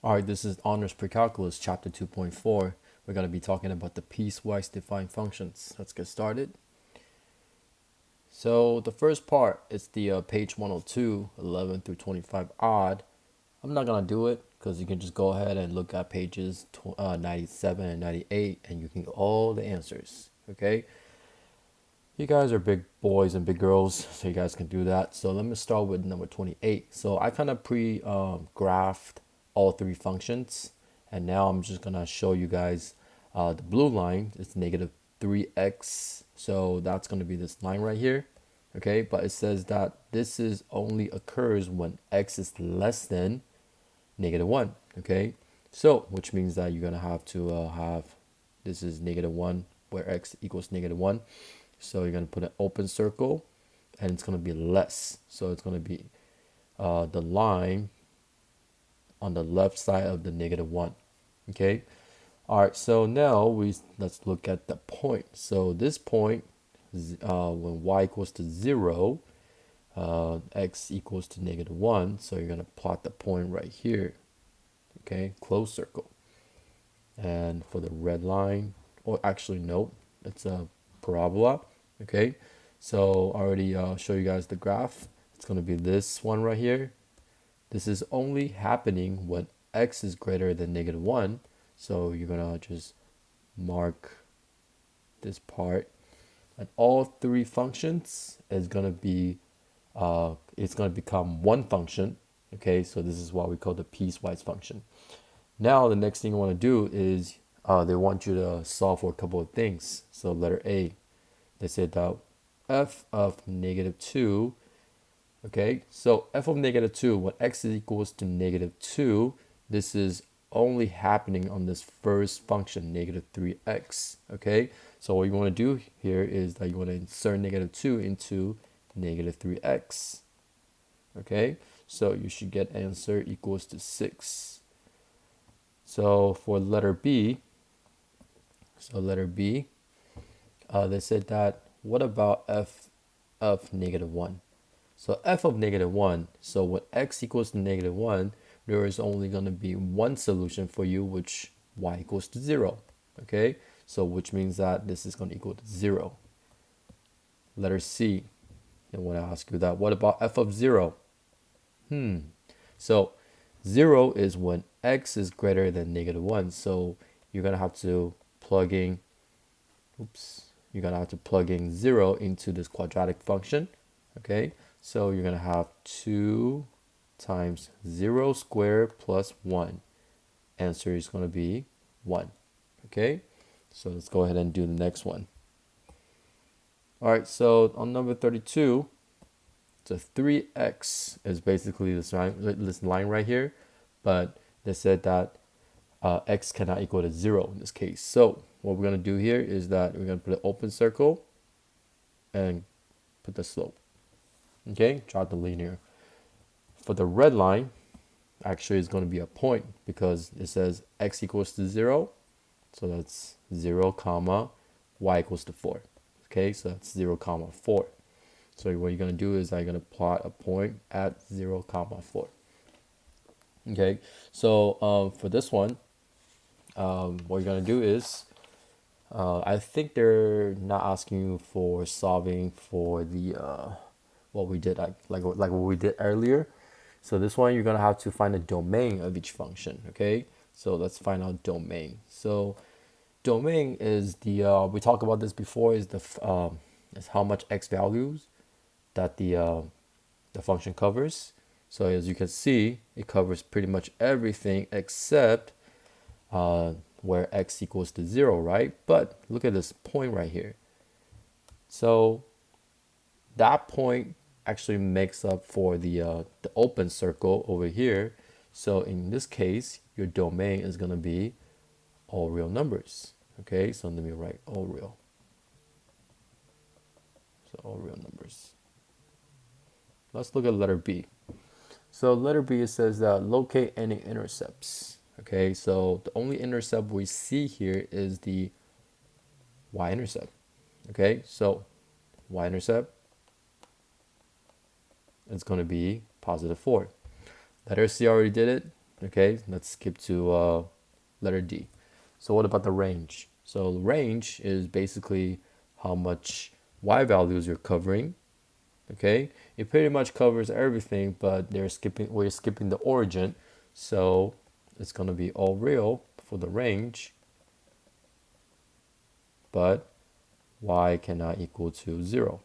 All right, this is Honors Precalculus, Chapter 2.4. We're going to be talking about the piecewise defined functions. Let's get started. So the first part is the page 102, 11 through 25 odd. I'm not going to do it because you can just go ahead and look at pages 97 and 98 and you can get all the answers, okay? You guys are big boys and big girls, so you guys can do that. So let me start with number 28. So I kind of graphed all three functions, and now I'm just gonna show you guys the blue line. It's negative 3x, so that's gonna be this line right here. Okay, but it says that this is only occurs when x is less than negative 1. Okay, so which means that you're gonna have to have this is negative 1 where x equals negative 1. So you're going to put an open circle and it's going to be less. So it's going to be the line on the left side of the negative 1. Okay. All right. So now let's look at the point. So this point, when y equals to 0, x equals to negative 1. So you're going to plot the point right here. Okay. Closed circle. And for the red line, or actually, no, it's a parabola. Okay, so I already show you guys the graph. It's going to be this one right here. This is only happening when x is greater than negative 1. So you're going to just mark this part. And all three functions is going to be, it's going to become one function. Okay, so this is what we call the piecewise function. Now the next thing you want to do is they want you to solve for a couple of things. So letter A, they said that f of negative 2, okay, so f of negative 2, when x is equals to negative 2, this is only happening on this first function, negative 3x, okay? So what you want to do here is that you want to insert negative 2 into negative 3x, okay? So you should get answer equals to 6. So for letter B, they said that what about f of negative 1? So f of negative 1, so when x equals to negative 1, there is only going to be one solution for you, which y equals to 0. Okay, so which means that this is going to equal to 0. Letter C, I want to ask you that. What about f of 0? So 0 is when x is greater than negative 1. So you're going to have to plug in, you're going to have to plug in 0 into this quadratic function. Okay, so you're going to have 2 times 0 squared plus 1. Answer is going to be 1. Okay, so let's go ahead and do the next one. All right, so on number 32, so 3x is basically this line right here, but they said that x cannot equal to 0 in this case. So what we're going to do here is that we're going to put an open circle and put the slope. Okay, draw the linear. For the red line, actually it's going to be a point because it says x equals to 0. So that's 0 comma y equals to 4. Okay, so that's 0 comma 4. So what you're going to do is I'm going to plot a point at 0 comma 4. Okay, so for this one, what you're going to do is I think they're not asking you for solving for the what we did like what we did earlier. So this one you're gonna have to find the domain of each function. Okay, so let's find out domain. So domain is the we talked about this before, is the is how much x values that the function covers. So as you can see, it covers pretty much everything except where x equals to 0, right? But look at this point right here. So that point actually makes up for the open circle over here. So in this case, your domain is going to be all real numbers. Okay, so let me write all real. So all real numbers. Let's look at letter B. So letter B, it says that locate any intercepts. Okay, so the only intercept we see here is the y-intercept. Okay, so y-intercept is going to be positive 4. Letter C already did it. Okay, let's skip to letter D. So what about the range? So range is basically how much y values you're covering. Okay, it pretty much covers everything, but we're skipping the origin. So it's gonna be all real for the range, but y cannot equal to 0.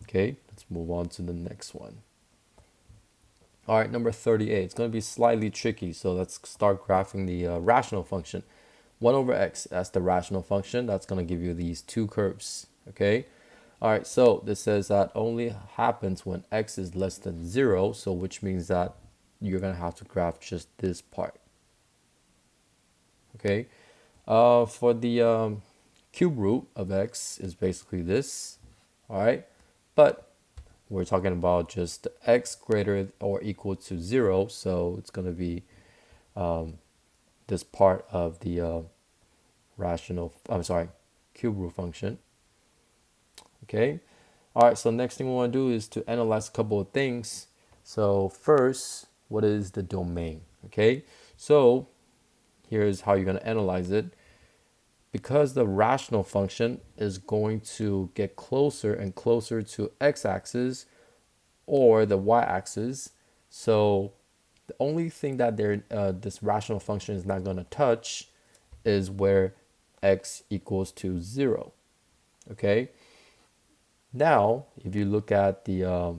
Okay, let's move on to the next one. All right, number 38. It's going to be slightly tricky, so let's start graphing the rational function. 1 over x, that's the rational function. That's going to give you these two curves, okay? All right, so this says that only happens when x is less than 0, so which means that you're going to have to graph just this part, okay? For the cube root of x is basically this, all right? But we're talking about just x greater or equal to 0, so it's going to be this part of the cube root function. Okay. All right, so next thing we want to do is to analyze a couple of things. So first, what is the domain? Okay, so here's how you're going to analyze it. Because the rational function is going to get closer and closer to x-axis or the y-axis, so the only thing that this rational function is not going to touch is where x equals to 0. Okay. Now, if you look at the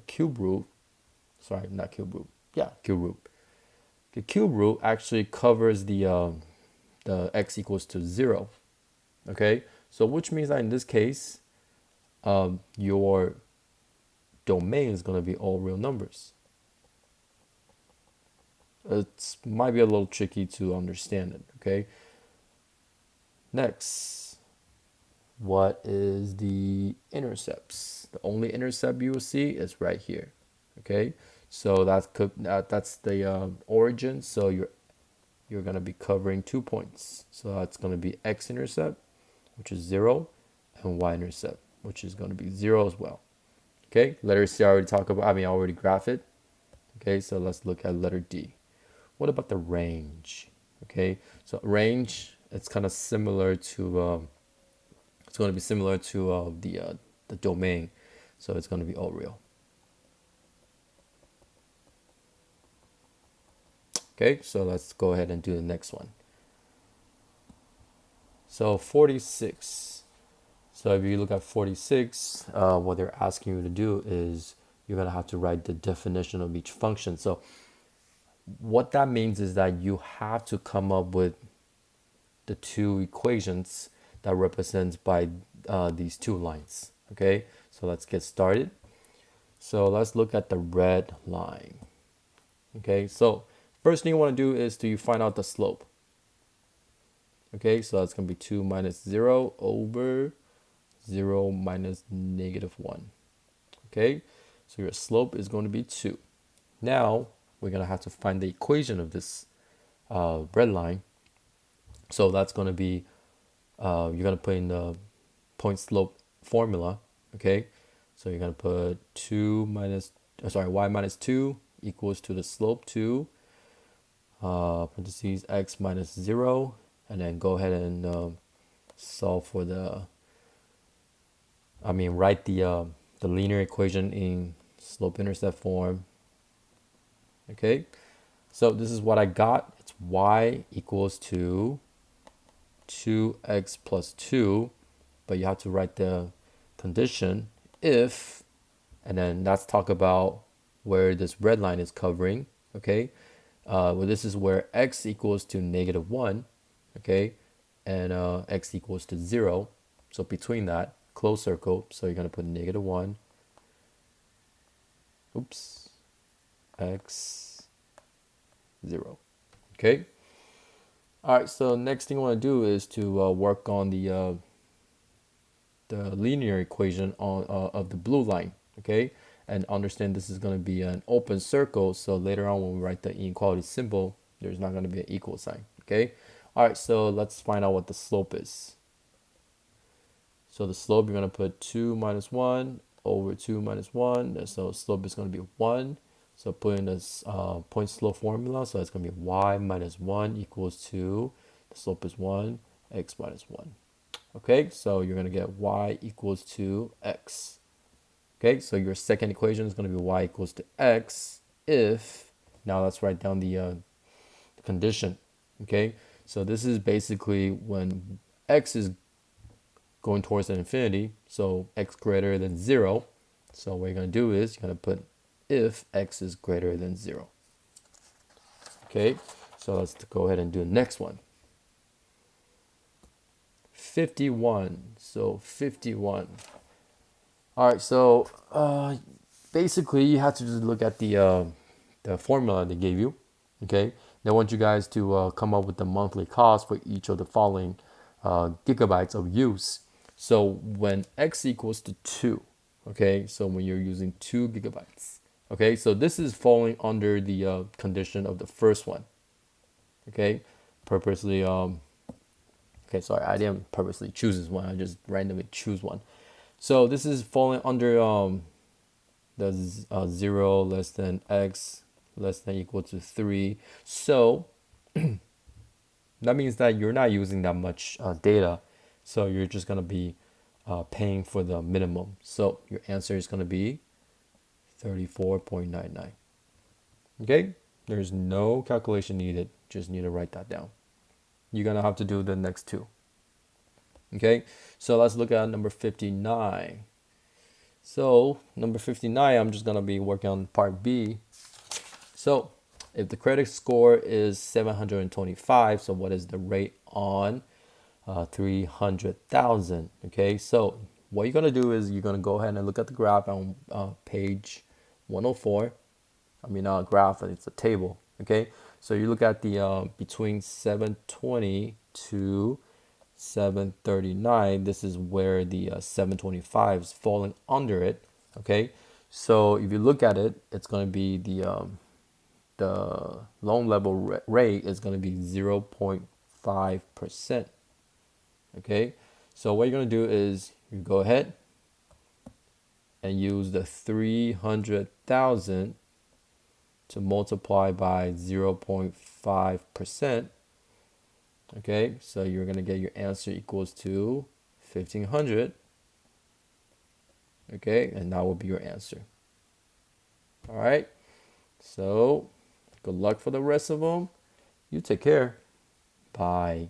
cube root, sorry, not cube root, yeah, cube root. The cube root actually covers the x equals to 0. Okay, so which means that in this case, your domain is going to be all real numbers. It might be a little tricky to understand it. Okay. Next, what is the intercepts? The only intercept you will see is right here. Okay, so that's the origin. So you're gonna be covering 2 points. So that's gonna be x-intercept, which is 0, and y-intercept, which is gonna be 0 as well. Okay, letter C I already graphed it. Okay, so let's look at letter D. What about the range? Okay, so range, it's kind of similar to it's going to be similar to the domain, so it's going to be all real. Okay, so let's go ahead and do the next one. So 46. So if you look at 46, what they're asking you to do is you're going to have to write the definition of each function. So what that means is that you have to come up with the two equations that represents by these two lines. Okay, so let's get started. So let's look at the red line. Okay, so first thing you want to do is to find out the slope. Okay, so that's going to be 2 minus 0 over 0 minus -1. Okay, so your slope is going to be 2. Now we're going to have to find the equation of this red line. So that's going to be, you're going to put in the point slope formula. Okay, so you're going to put y minus 2 equals to the slope 2, parentheses x minus 0, and then go ahead and solve for write the linear equation in slope-intercept form. Okay, so this is what I got. It's y equals to 2x plus 2, but you have to write the condition if, and then let's talk about where this red line is covering. Okay, well, this is where x equals to -1, okay, and x equals to 0. So between that, close circle. So you're gonna put -1. Oops, x 0. Okay. All right. So next thing I want to do is to work on the linear equation on of the blue line. Okay, and understand this is going to be an open circle. So later on when we write the inequality symbol, there's not going to be an equal sign. Okay. All right. So let's find out what the slope is. So the slope, you're going to put 2 minus 1 over 2 minus 1. So slope is going to be 1. So put in this point slope formula. So it's going to be y minus 1 equals to, the slope is 1, x minus 1. Okay, so you're going to get y equals to x. Okay, so your second equation is going to be y equals to x if, now let's write down the condition. Okay, so this is basically when x is going towards an infinity, so x greater than 0. So what you're going to do is you're going to put if x is greater than 0. Okay, so let's go ahead and do the next one. 51. So 51. All right, so basically you have to just look at the formula they gave you. Okay, they want you guys to come up with the monthly cost for each of the following gigabytes of use. So when x equals to 2, okay, so when you're using 2 gigabytes, okay, so this is falling under the condition of the first one. Okay, purposely okay, sorry, I didn't purposely choose this one, I just randomly choose one. So this is falling under the 0 less than x less than equal to 3. So that means that you're not using that much data, so you're just going to be paying for the minimum. So your answer is going to be 34.99. Okay, there's no calculation needed, just need to write that down. You're going to have to do the next two. Okay, so let's look at number 59. So number 59, I'm just going to be working on part B. So if the credit score is 725, so what is the rate on 300,000? Okay, so what you're going to do is you're going to go ahead and look at the graph on page 104. I mean, graph, it's a table. Okay, so you look at the between 720 to 739. This is where the 725 is falling under it. Okay, so if you look at it, it's going to be the loan level rate is going to be 0.5%. Okay, so what you're going to do is you go ahead and use the 300,000 to multiply by 0.5%. Okay, so you're going to get your answer equals to 1,500. Okay, and that will be your answer. All right, so good luck for the rest of them. You take care. Bye.